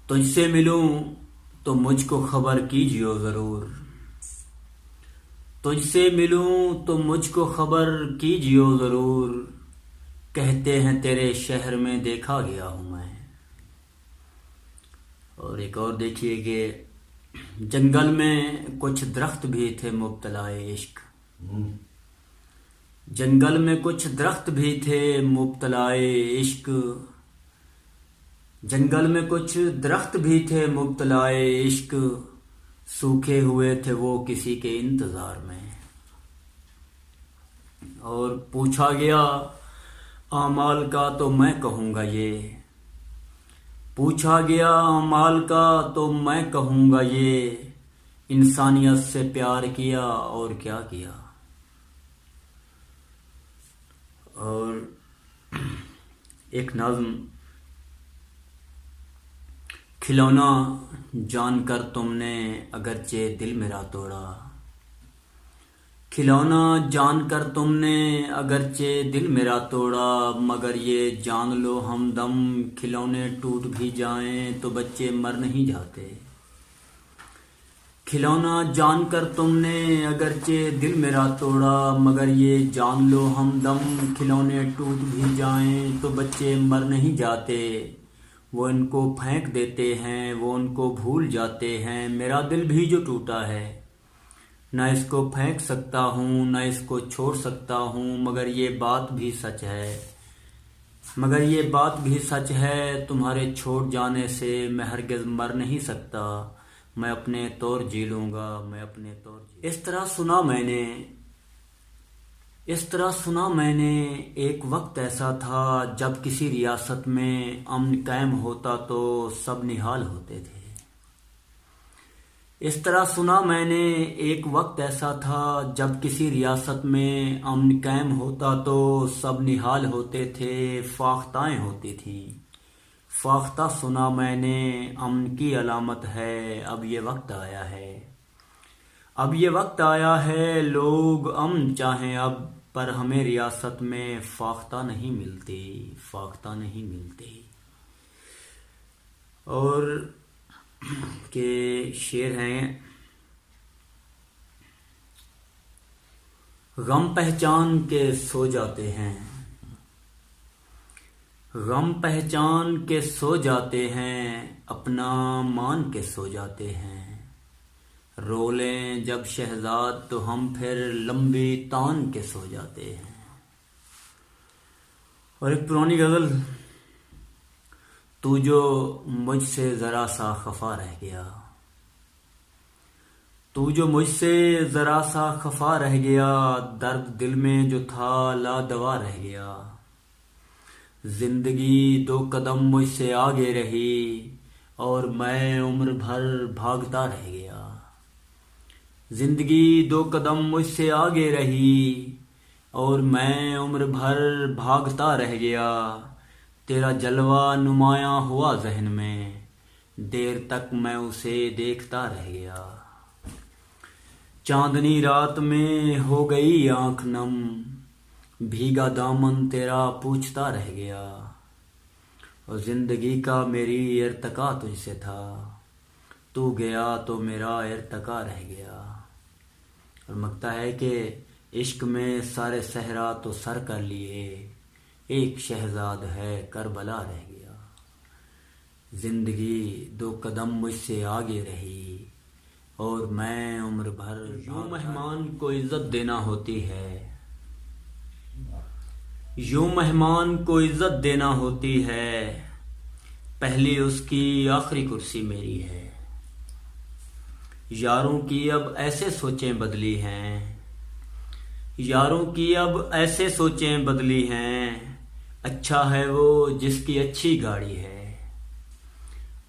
तुझसे मिलूं तो मुझको खबर कीजियो ज़रूर। तुझसे मिलूं तो मुझको खबर कीजियो ज़रूर। कहते हैं तेरे शहर में देखा गया हूँ मैं। और एक और देखिए कि जंगल में कुछ दरख्त भी थे मुब्तलाए इश्क। जंगल में कुछ दरख्त भी थे मुब्तलाए इश्क। जंगल में कुछ दरख्त भी थे मुब्तलाए इश्क। सूखे हुए थे वो किसी के इंतजार में। और पूछा गया आमाल का तो मैं कहूँगा ये। पूछा गया आमाल का तो मैं कहूँगा ये। इंसानियत से प्यार किया और क्या किया। और एक नज़्म। खिलौना जानकर तुमने अगरचे दिल मेरा तोड़ा। खिलौना जानकर तुमने अगरचे दिल मेरा तोड़ा। मगर ये जान लो हमदम खिलौने टूट भी जाएं तो बच्चे मर नहीं जाते। खिलौना जानकर तुमने अगरचे दिल मेरा तोड़ा। मगर ये जान लो हमदम खिलौने टूट भी जाएं तो बच्चे मर नहीं जाते। वो इनको फेंक देते हैं, वो उनको भूल जाते हैं। मेरा दिल भी जो टूटा है न इसको फेंक सकता हूँ न इसको छोड़ सकता हूँ। मगर ये बात भी सच है, मगर ये बात भी सच है। तुम्हारे छोड़ जाने से मैं हरगिज़ मर नहीं सकता। मैं अपने तौर जी लूँगा, मैं अपने तौर जी। इस तरह सुना मैंने एक वक्त ऐसा था जब किसी रियासत में अमन कायम होता तो सब निहाल होते थे। इस तरह सुना मैंने एक वक्त ऐसा था जब किसी रियासत में अमन कायम होता तो सब निहाल होते थे, फाख्ताएं होती थी। फाख्ता सुना मैंने अमन की अलामत है। अब ये वक्त आया है, अब ये वक्त आया है। लोग अमन चाहें अब पर हमें रियासत में फाख्ता नहीं मिलती, फाख्ता नहीं मिलती। और के शेर हैं। गम पहचान के सो जाते हैं, गम पहचान के सो जाते हैं। अपना मान के सो जाते हैं। रो लें जब शहजाद तो हम फिर लंबी तान के सो जाते हैं। और एक पुरानी गजल। तू जो मुझसे जरा सा खफा रह गया, तू जो मुझसे जरा सा खफा रह गया। दर्द दिल में जो था लादवा रह गया। जिंदगी दो कदम मुझसे आगे रही और मैं उम्र भर भागता रह गया। जिंदगी दो कदम मुझसे आगे रही और मैं उम्र भर भागता रह गया। तेरा जलवा नुमायां हुआ जहन में, देर तक मैं उसे देखता रह गया। चांदनी रात में हो गई आंख नम, भीगा दामन तेरा पूछता रह गया। और जिंदगी का मेरी इर्तिका तुझसे था, तू गया तो मेरा इर्तिका रह गया। और मकता है कि इश्क में सारे सहरा तो सर कर लिए, एक शहजाद है करबला रह गया। जिंदगी दो कदम मुझसे आगे रही और मैं उम्र भर। यूं मेहमान को इज्जत देना होती है, यूं मेहमान को इज्जत देना होती है। पहली उसकी आखिरी कुर्सी मेरी है। यारों की अब ऐसे सोचें बदली हैं, यारों की अब ऐसे सोचें बदली हैं। अच्छा है वो जिसकी अच्छी गाड़ी है,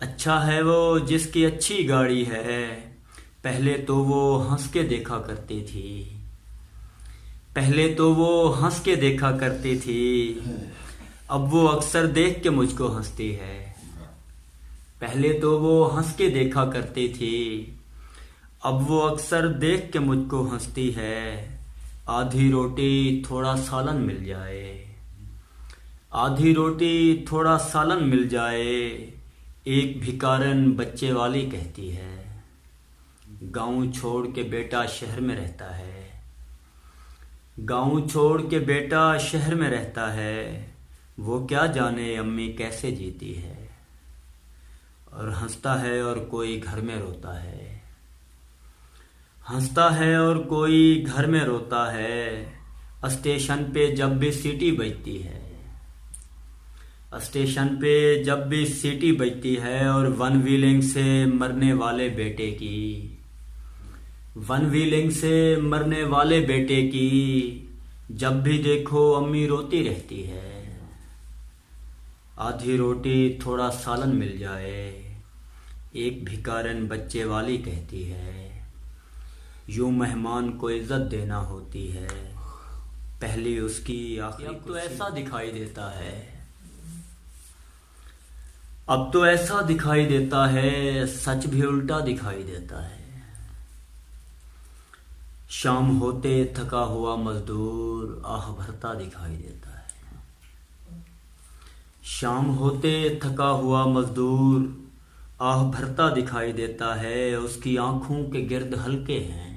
अच्छा है वो जिसकी अच्छी गाड़ी है। पहले तो वो हंस के देखा करती थी, पहले तो वो हंस के देखा करती थी। अब वो अक्सर देख के मुझको हंसती है। पहले तो वो हंस के देखा करती थी, अब वो अक्सर देख के मुझको हंसती है। आधी रोटी थोड़ा सालन मिल जाए, आधी रोटी थोड़ा सालन मिल जाए। एक भिखारन बच्चे वाली कहती है, गांव छोड़ के बेटा शहर में रहता है। गांव छोड़ के बेटा शहर में रहता है, वो क्या जाने अम्मी कैसे जीती है। और हंसता है और कोई घर में रोता है, हंसता है और कोई घर में रोता है। स्टेशन पे जब भी सीटी बजती है, स्टेशन पे जब भी सीटी बजती है। और वन व्हीलिंग से मरने वाले बेटे की, वन व्हीलिंग से मरने वाले बेटे की जब भी देखो अम्मी रोती रहती है। आधी रोटी थोड़ा सालन मिल जाए, एक भिखारन बच्चे वाली कहती है। यूं मेहमान को इज्जत देना होती है, पहली उसकी आखिरी। अब तो ऐसा दिखाई देता है, अब तो ऐसा दिखाई देता है, सच भी उल्टा दिखाई देता है। शाम होते थका हुआ मजदूर आह भरता दिखाई देता है। शाम होते थका हुआ मजदूर आह भरता दिखाई देता है। उसकी आंखों के गिर्द हल्के हैं,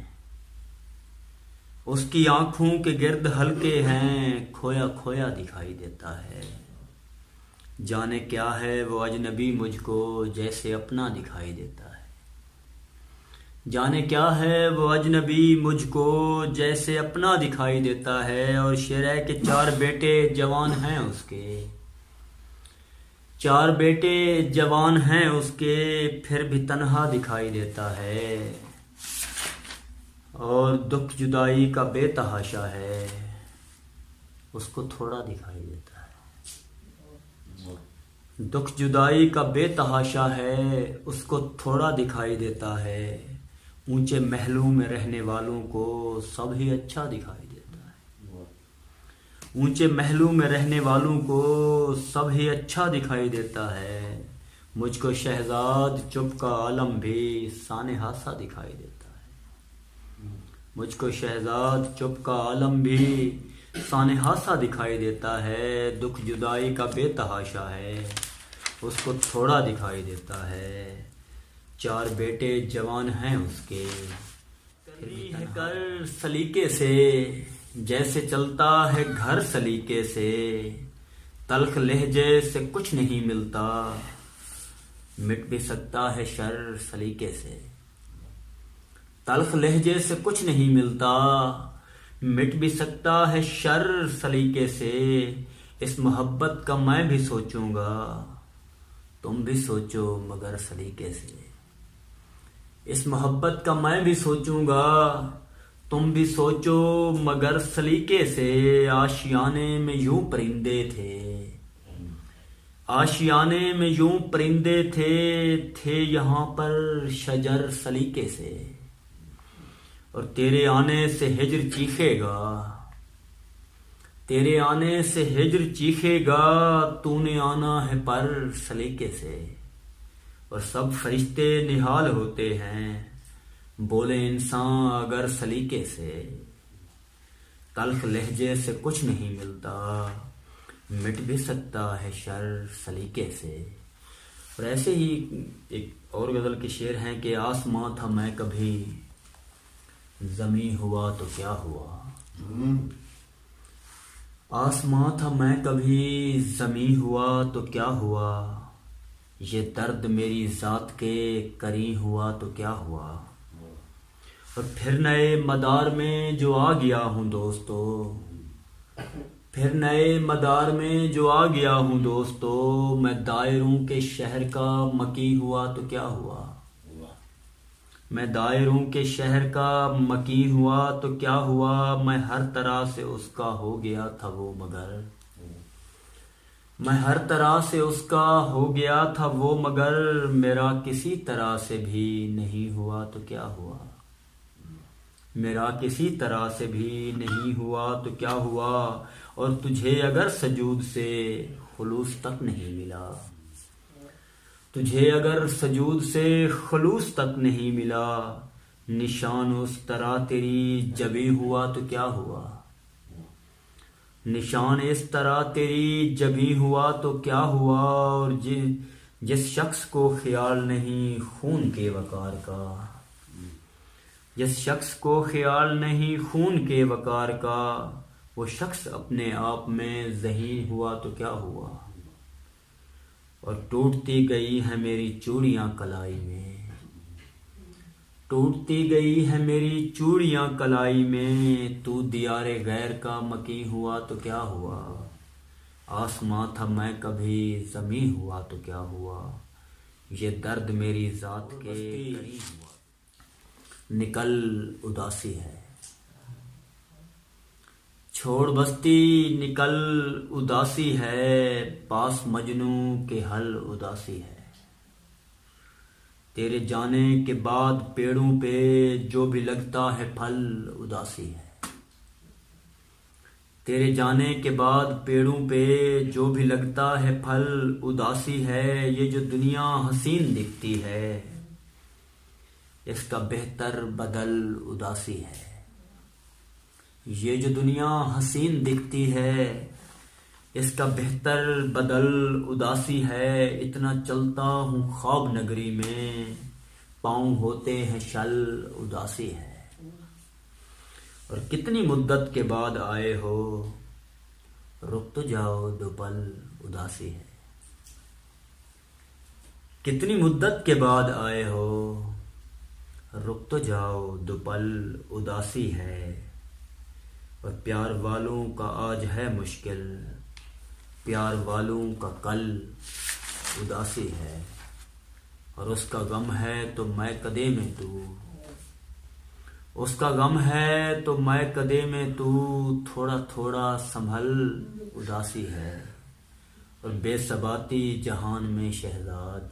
उसकी आंखों के गिर्द हल्के हैं, खोया खोया दिखाई देता है। जाने क्या है वो अजनबी मुझको जैसे अपना दिखाई देता है। जाने क्या है वो अजनबी मुझको जैसे अपना दिखाई देता है। और शेर के 4 बेटे जवान हैं उसके, 4 बेटे जवान हैं उसके, फिर भी तन्हा दिखाई देता है। और दुख जुदाई का बेतहाशा है, उसको थोड़ा दिखाई देता है। दुख जुदाई का बेतहाशा है, उसको थोड़ा दिखाई देता है। ऊंचे महलों में रहने वालों को सब ही अच्छा दिखाई देता है। ऊंचे महलों में रहने वालों को सब ही अच्छा दिखाई देता है। मुझको शहजाद चुप का आलम भी साने हासा दिखाई देता है। मुझको शहजाद चुप का आलम भी साने हासा दिखाई देता है। दुख जुदाई का बेतहाशा है, उसको थोड़ा दिखाई देता है। 4 बेटे जवान हैं उसके, है कर सलीके से जैसे चलता है घर सलीके से। तल्ख लहजे से कुछ नहीं मिलता, मिट भी सकता है शर सलीके से। तल्ख लहजे से कुछ नहीं मिलता, मिट भी सकता है शर सलीके से। इस मोहब्बत का मैं भी सोचूंगा, तुम भी सोचो मगर सलीके से। इस मोहब्बत का मैं भी सोचूंगा, तुम भी सोचो मगर सलीके से। आशियाने में यूं परिंदे थे, आशियाने में यूं परिंदे थे यहाँ पर शजर सलीके से। और तेरे आने से हिज्र चीखेगा, तेरे आने से हिज्र चीखेगा। तूने आना है पर सलीके से। और सब फरिश्ते निहाल होते हैं, बोले इंसान अगर सलीके से। तल्ख लहजे से कुछ नहीं मिलता, मिट भी सकता है शर सलीके से। और ऐसे ही एक और गजल के शेर हैं कि आसमां था मैं कभी, ज़मीं हुआ तो क्या हुआ। आसमां था मैं कभी, ज़मीं हुआ तो क्या हुआ। ये दर्द मेरी ज़ात के करी हुआ तो क्या हुआ। और फिर नए मदार में जो आ गया हूँ दोस्तों, फिर नए मदार में जो आ गया हूँ दोस्तों। मैं दायरों के शहर का मकी हुआ तो क्या हुआ। मैं दायरों के शहर का मकी हुआ तो क्या हुआ। मैं हर तरह से उसका हो गया था वो मगर, मैं हर तरह से उसका हो गया था वो मगर। मेरा किसी तरह से भी नहीं हुआ तो क्या हुआ। मेरा किसी तरह से भी नहीं हुआ तो क्या हुआ। और तुझे अगर सजूद से खुलूस तक नहीं मिला, तुझे अगर सजूद से खुलूस तक नहीं मिला। निशान उस तरह तेरी जबी हुआ तो क्या हुआ। निशान इस तरह तेरी जबी हुआ तो क्या हुआ। और जिस शख्स को ख्याल नहीं खून के वकार का, जिस शख्स को ख्याल नहीं खून के वकार का, वो शख्स अपने आप में ज़हीन हुआ तो क्या हुआ। और टूटती गई है मेरी चूड़ियाँ कलाई में, टूटती गई है मेरी चूड़ियाँ कलाई में, तू दियारे गैर का मकी हुआ तो क्या हुआ। आसमां था मैं कभी ज़मी हुआ तो क्या हुआ, ये दर्द मेरी ज़ात के करीब हुआ। निकल उदासी है, छोड़ बस्ती निकल उदासी है, पास मजनू के हल उदासी है। तेरे जाने के बाद पेड़ों पे जो भी लगता है फल उदासी है। तेरे जाने के बाद पेड़ों पे जो भी लगता है फल उदासी है। ये जो दुनिया हसीन दिखती है, इसका बेहतर बदल उदासी है। ये जो दुनिया हसीन दिखती है, इसका बेहतर बदल उदासी है। इतना चलता हूँ ख्वाब नगरी में, पाँव होते हैं शल उदासी है। और कितनी मुद्दत के बाद आए हो, रुक तो जाओ दो पल उदासी है। कितनी मुद्दत के बाद आए हो, रुक तो जाओ दो पल उदासी है। और प्यार वालों का आज है मुश्किल, प्यार वालों का कल उदासी है। और उसका गम है तो मैं कदे में तू, उसका गम है तो मैं कदे में तू, थोड़ा थोड़ा संभल उदासी है। और बेसबाती जहान में शहजाद,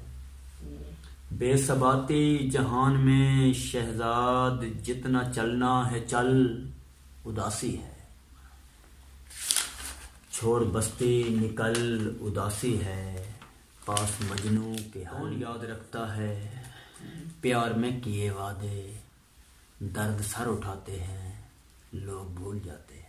बेसबाती जहान में शहजाद, जितना चलना है चल उदासी है। छोड़ बस्ती निकल उदासी है, पास मजनू के हाल याद रखता है। प्यार में किए वादे दर्द सर उठाते हैं, लोग भूल जाते हैं।